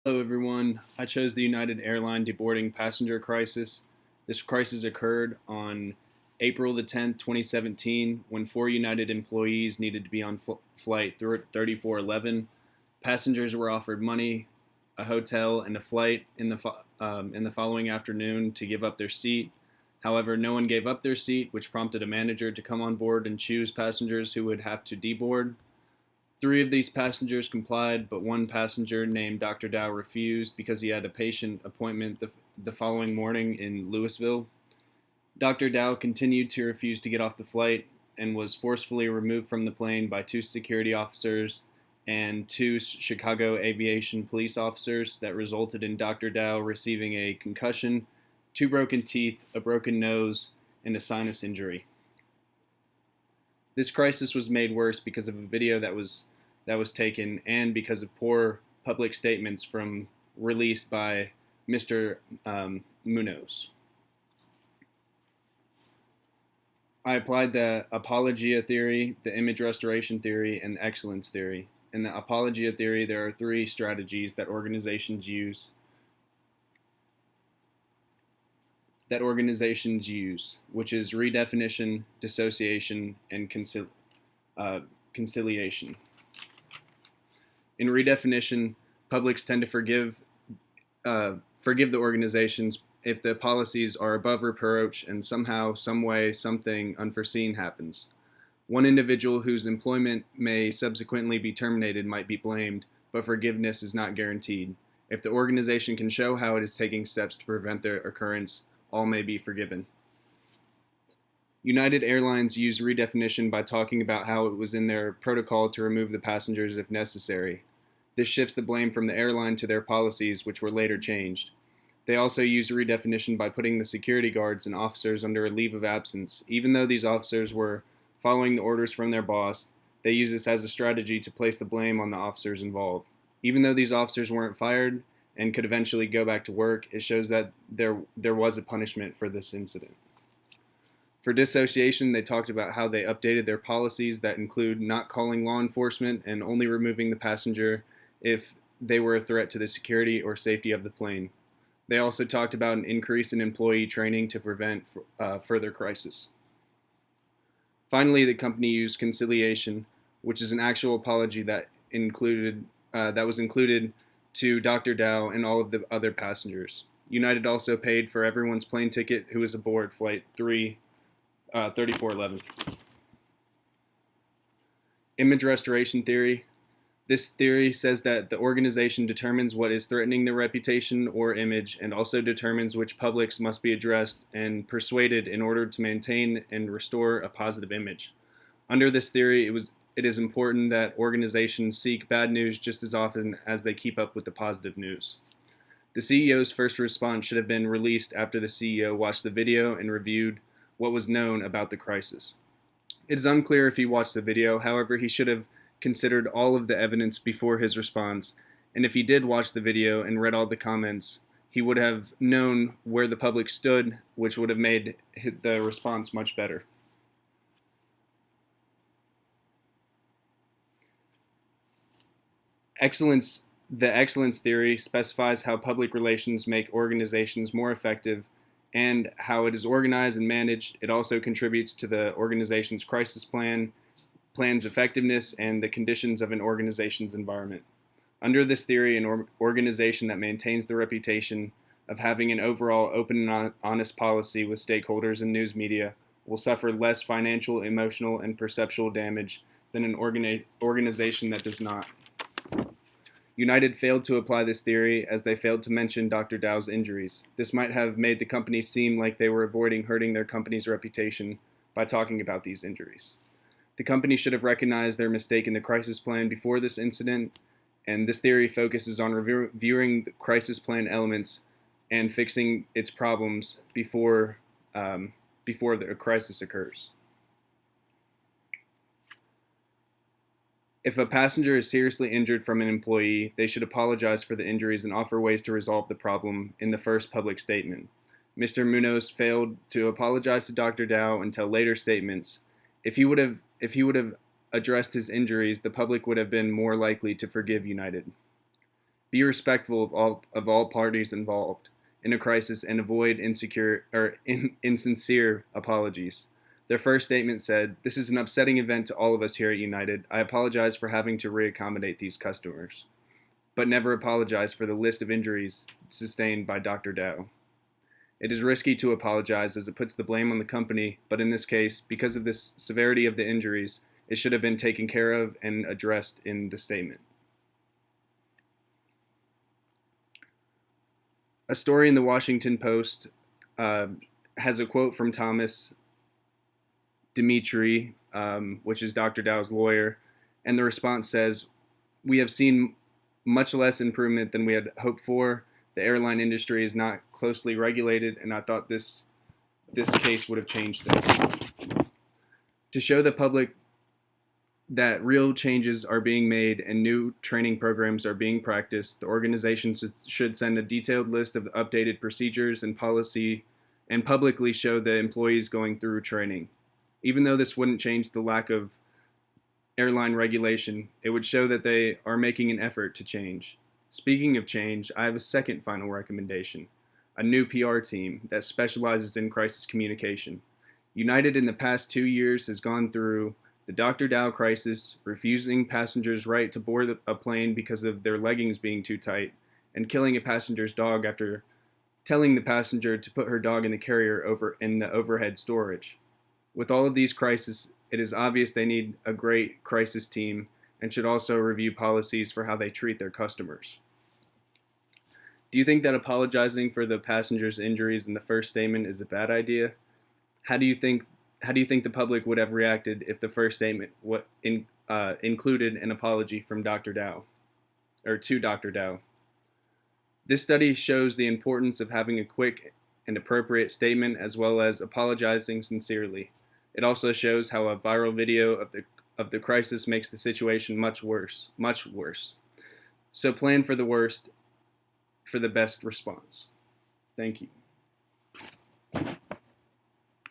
Hello, everyone. I chose the United Airline deboarding passenger crisis. This crisis occurred on April the 10th, 2017, when four United employees needed to be on flight 3411. Passengers were offered money, a hotel, and a flight in the following afternoon to give up their seat. However, no one gave up their seat, which prompted a manager to come on board and choose passengers who would have to deboard. Three of these passengers complied, but one passenger named Dr. Dow refused because he had a patient appointment the following morning in Louisville. Dr. Dow continued to refuse to get off the flight and was forcefully removed from the plane by two security officers and two Chicago aviation police officers that resulted in Dr. Dow receiving a concussion, two broken teeth, a broken nose, and a sinus injury. This crisis was made worse because of a video that was taken and because of poor public statements released by Mr. Munoz. I applied the apologia theory, the image restoration theory, and the excellence theory. In the apologia theory, there are three strategies that organizations use, which is redefinition, dissociation, and conciliation. In redefinition, publics tend to forgive the organizations if the policies are above reproach and somehow, some way, something unforeseen happens. One individual whose employment may subsequently be terminated might be blamed, but forgiveness is not guaranteed. If the organization can show how it is taking steps to prevent their occurrence, all may be forgiven. United Airlines used redefinition by talking about how it was in their protocol to remove the passengers if necessary. This shifts the blame from the airline to their policies, which were later changed. They also used redefinition by putting the security guards and officers under a leave of absence. Even though these officers were following the orders from their boss, they used this as a strategy to place the blame on the officers involved. Even though these officers weren't fired and could eventually go back to work, it shows that there was a punishment for this incident. For dissociation, they talked about how they updated their policies that include not calling law enforcement and only removing the passenger if they were a threat to the security or safety of the plane. They also talked about an increase in employee training to prevent further crisis. Finally, the company used conciliation, which is an actual apology that was included to Dr. Dow and all of the other passengers. United also paid for everyone's plane ticket who was aboard flight 3411. Image restoration theory. This theory says that the organization determines what is threatening their reputation or image and also determines which publics must be addressed and persuaded in order to maintain and restore a positive image. Under this theory, it is important that organizations seek bad news just as often as they keep up with the positive news. The CEO's first response should have been released after the CEO watched the video and reviewed what was known about the crisis. It is unclear if he watched the video, however, he should have considered all of the evidence before his response, and if he did watch the video and read all the comments, he would have known where the public stood, which would have made the response much better. The excellence theory specifies how public relations make organizations more effective and how it is organized and managed. It also contributes to the organization's crisis plan's effectiveness, and the conditions of an organization's environment. Under this theory, an organization that maintains the reputation of having an overall open and honest policy with stakeholders and news media will suffer less financial, emotional, and perceptual damage than an organization that does not. United failed to apply this theory as they failed to mention Dr. Dow's injuries. This might have made the company seem like they were avoiding hurting their company's reputation by talking about these injuries. The company should have recognized their mistake in the crisis plan before this incident, and this theory focuses on reviewing the crisis plan elements and fixing its problems before the crisis occurs. If a passenger is seriously injured from an employee, they should apologize for the injuries and offer ways to resolve the problem in the first public statement. Mr. Munoz failed to apologize to Dr. Dow until later statements. If he would have addressed his injuries, the public would have been more likely to forgive United. Be respectful of all parties involved in a crisis and avoid insincere apologies. Their first statement said, "This is an upsetting event to all of us here at United. I apologize for having to reaccommodate these customers," but never apologized for the list of injuries sustained by Dr. Dow. It is risky to apologize as it puts the blame on the company, but in this case, because of the severity of the injuries, it should have been taken care of and addressed in the statement. A story in the Washington Post has a quote from Thomas Dimitri, which is Dr. Dow's lawyer, and the response says, "We have seen much less improvement than we had hoped for. The airline industry is not closely regulated, and I thought this case would have changed things." To show the public that real changes are being made and new training programs are being practiced, the organization should send a detailed list of updated procedures and policy and publicly show the employees going through training. Even though this wouldn't change the lack of airline regulation, it would show that they are making an effort to change. Speaking of change, I have a second final recommendation: a new PR team that specializes in crisis communication. United in the past 2 years has gone through the Dr. Dow crisis, refusing passengers' right to board a plane because of their leggings being too tight, and killing a passenger's dog after telling the passenger to put her dog in the carrier over in the overhead storage. With all of these crises, it is obvious they need a great crisis team and should also review policies for how they treat their customers. Do you think that apologizing for the passenger's injuries in the first statement is a bad idea? How do you think the public would have reacted if the first statement included an apology from Dr. Dow, or to Dr. Dow? This study shows the importance of having a quick and appropriate statement as well as apologizing sincerely. It also shows how a viral video of the crisis makes the situation much worse. So plan for the worst for the best response. Thank you.